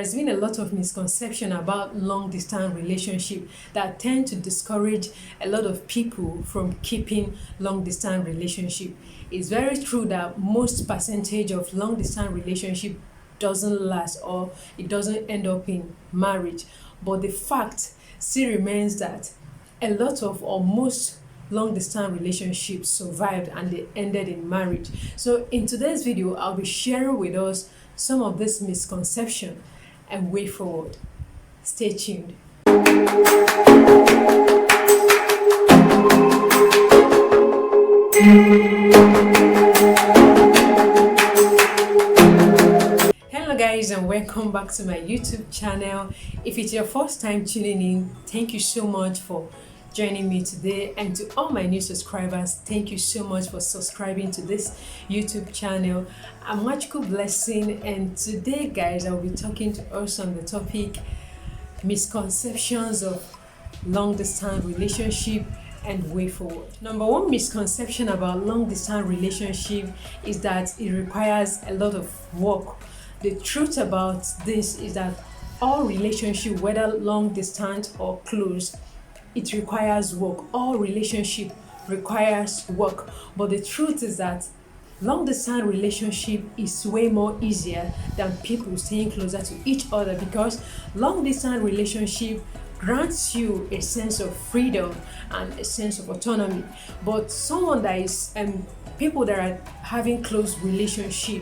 has been a lot of misconception about long distance relationship that tend to discourage a lot of people from keeping long distance relationship. It's very true that most percentage of long distance relationship doesn't last or it doesn't end up in marriage. But the fact still remains that a lot of or most long distance relationships survived and they ended in marriage. So in today's video, I'll be sharing with us some of this misconception and way forward. Stay tuned. Hello guys, and welcome back to my YouTube channel. If it's your first time tuning in, thank you so much for joining me today, and to all my new subscribers, thank you so much for subscribing to this YouTube channel. I'm Magical Blessing, and today guys I'll be talking to us on the topic misconceptions of long distance relationship and way forward. Number one misconception about long distance relationship is that it requires a lot of work. The truth about this is that all relationship, whether long distance or close, it requires work. All relationship requires work. But the truth is that long distance relationship is way more easier than people staying closer to each other, because long distance relationship grants you a sense of freedom and a sense of autonomy. But someone that is people that are having close relationship,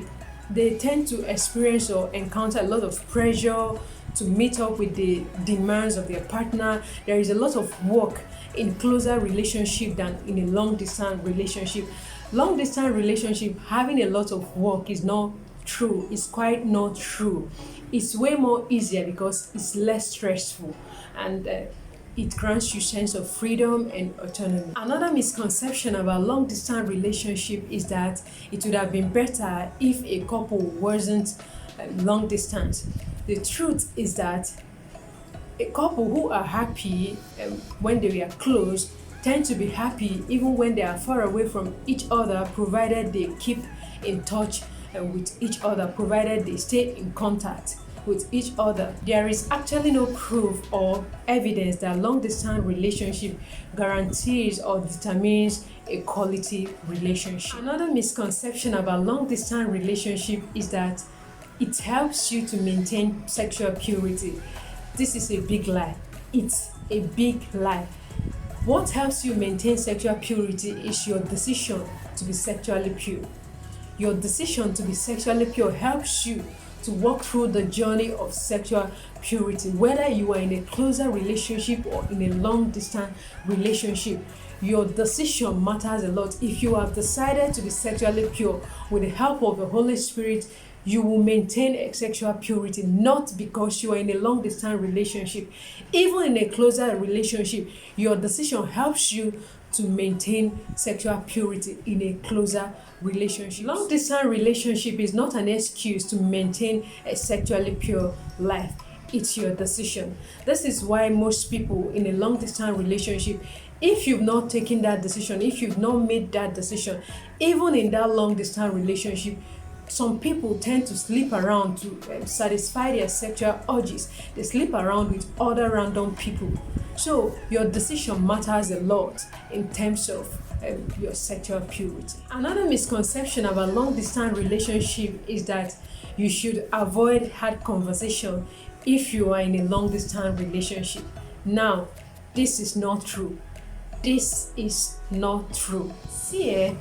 they tend to experience or encounter a lot of pressure to meet up with the demands of their partner. There is a lot of work in closer relationship than in a long distance relationship. Long distance relationship having a lot of work is not true. It's quite not true. It's way more easier because it's less stressful, and it grants you sense of freedom and autonomy. Another misconception about long distance relationship is that it would have been better if a couple wasn't long distance. The truth is that a couple who are happy when they are close tend to be happy even when they are far away from each other, provided they keep in touch with each other, provided they stay in contact with each other. There is actually no proof or evidence that long distance relationship guarantees or determines a quality relationship. Another misconception about long distance relationship is that it helps you to maintain sexual purity. This is a big lie. It's a big lie. What helps you maintain sexual purity is your decision to be sexually pure. Your decision to be sexually pure helps you to walk through the journey of sexual purity, whether you are in a closer relationship or in a long distance relationship. Your decision matters a lot. If you have decided to be sexually pure with the help of the Holy Spirit, you will maintain a sexual purity, not because you are in a long distance relationship. Even in a closer relationship, your decision helps you to maintain sexual purity in a closer relationship. Long distance relationship is not an excuse to maintain a sexually pure life. It's your decision. This is why most people in a long distance relationship, if you've not taken that decision, if you've not made that decision, even in that long distance relationship, some people tend to sleep around to satisfy their sexual urges. They sleep around with other random people. So your decision matters a lot in terms of your sexual purity. Another misconception about long distance relationship is that you should avoid hard conversation if you are in a long distance relationship. Now, this is not true. This is not true. See,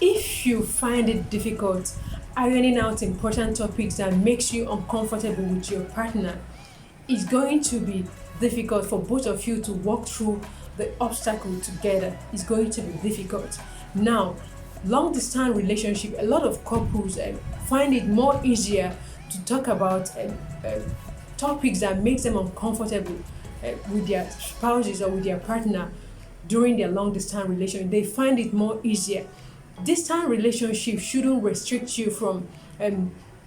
if you find it difficult ironing out important topics that makes you uncomfortable with your partner, it's going to be difficult for both of you to walk through the obstacle together. It's going to be difficult. Now, long distance relationship, a lot of couples find it more easier to talk about topics that makes them uncomfortable with their spouses or with their partner during their long distance relationship. They find it more easier. Distant relationship shouldn't restrict you from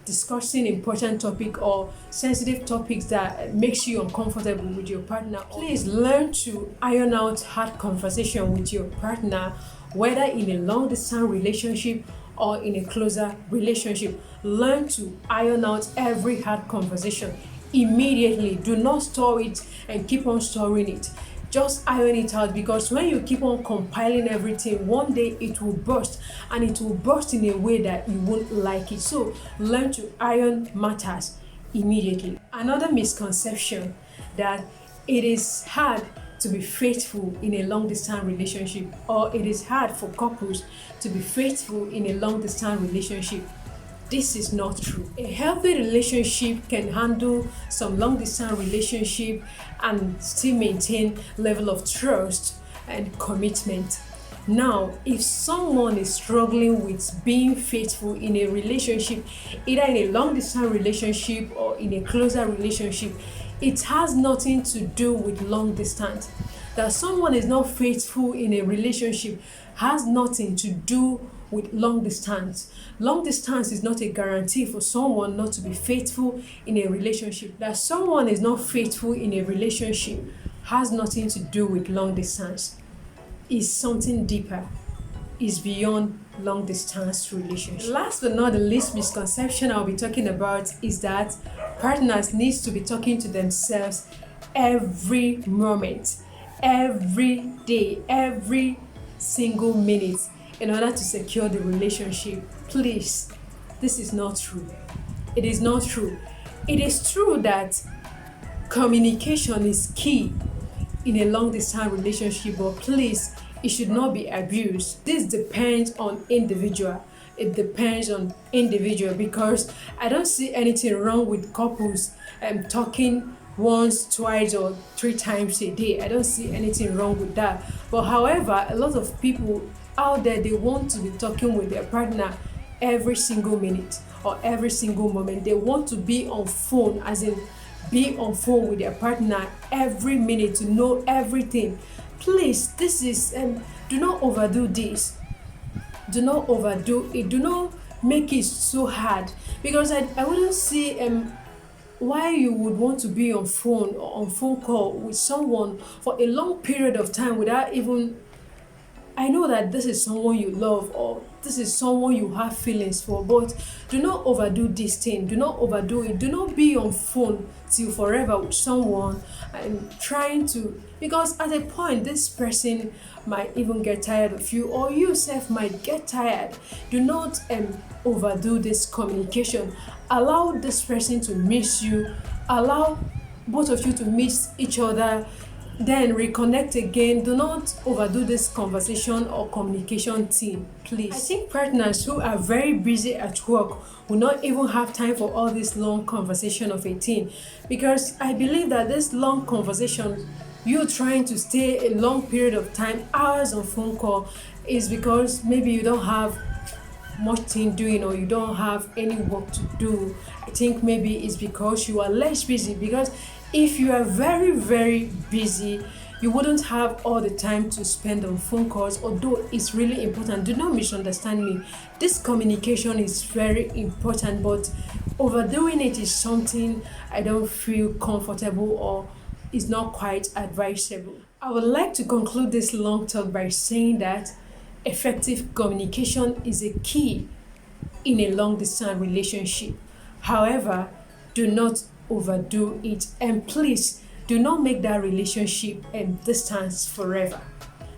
discussing important topic or sensitive topics that makes you uncomfortable with your partner. Please learn to iron out hard conversation with your partner, whether in a long distance relationship or in a closer relationship. Learn to iron out every hard conversation. immediately. Do not store it and keep on storing it. Just iron it out, because when you keep on compiling everything, one day it will burst, and it will burst in a way that you won't like it. So learn to iron matters immediately. Another misconception, that it is hard to be faithful in a long distance relationship, or it is hard for couples to be faithful in a long distance relationship. This is not true. A healthy relationship can handle some long distance relationship and still maintain level of trust and commitment. Now, if someone is struggling with being faithful in a relationship, either in a long distance relationship or in a closer relationship, it has nothing to do with long distance. That someone is not faithful in a relationship has nothing to do with long distance. Long distance is not a guarantee for someone not to be faithful in a relationship. That someone is not faithful in a relationship has nothing to do with long distance. It's something deeper. It's beyond long distance relationship. Last but not the least misconception I'll be talking about is that partners need to be talking to themselves every moment, every day, every single minute in order to secure the relationship. Please, this is not true. It is not true. It is true that communication is key in a long distance relationship, but please, it should not be abused. This depends on individual. It depends on individual, because I don't see anything wrong with couples talking once, twice, or 3 times a day. I don't see anything wrong with that. But however, a lot of people out there, they want to be talking with their partner every single minute or every single moment. They want to be on phone, as in be on phone with their partner every minute to know everything. Please, this is do not overdo this. Do not overdo it. Do not make it so hard, because I wouldn't see why you would want to be on phone or on phone call with someone for a long period of time without even, I know that this is someone you love or this is someone you have feelings for, but do not overdo this thing. Do not overdo it. Do not be on phone till forever with someone and trying to, because at a point this person might even get tired of you, or you self might get tired. Do not overdo this communication. Allow this person to miss you. Allow both of you to miss each other, then reconnect again. Do not overdo this conversation or communication thing, please. I think partners who are very busy at work will not even have time for all this long conversation of a thing, because I believe that this long conversation, you trying to stay a long period of time, hours on phone call, is because maybe you don't have much thing doing or you don't have any work to do. I think maybe it's because you are less busy, because if you are very, very busy, you wouldn't have all the time to spend on phone calls, although it's really important. Do not misunderstand me. This communication is very important, but overdoing it is something I don't feel comfortable or is not quite advisable. I would like to conclude this long talk by saying that effective communication is a key in a long distance relationship. However, do not overdo it, and please do not make that relationship distance forever.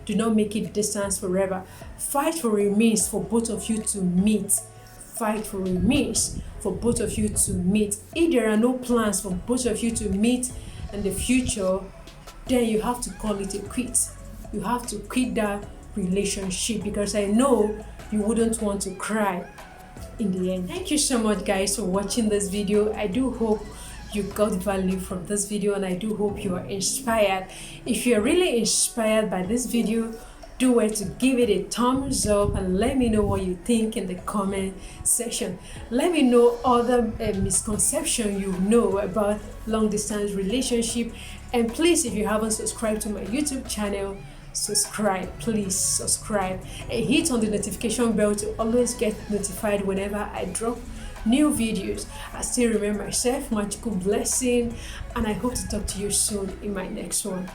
Do not make it distance forever. Fight for a means for both of you to meet. Fight for a means for both of you to meet. If there are no plans for both of you to meet in the future, then you have to call it a quit. You have to quit that relationship, because I know you wouldn't want to cry in the end. Thank you so much, guys, for watching this video. I do hope you got value from this video, and I do hope you are inspired. If you're really inspired by this video, do well to give it a thumbs up and let me know what you think in the comment section. Let me know other misconceptions you know about long distance relationship, and please, if you haven't subscribed to my YouTube channel, subscribe. Please subscribe and hit on the notification bell to always get notified whenever I drop new videos. I still remain myself, magical blessing, and I hope to talk to you soon in my next one.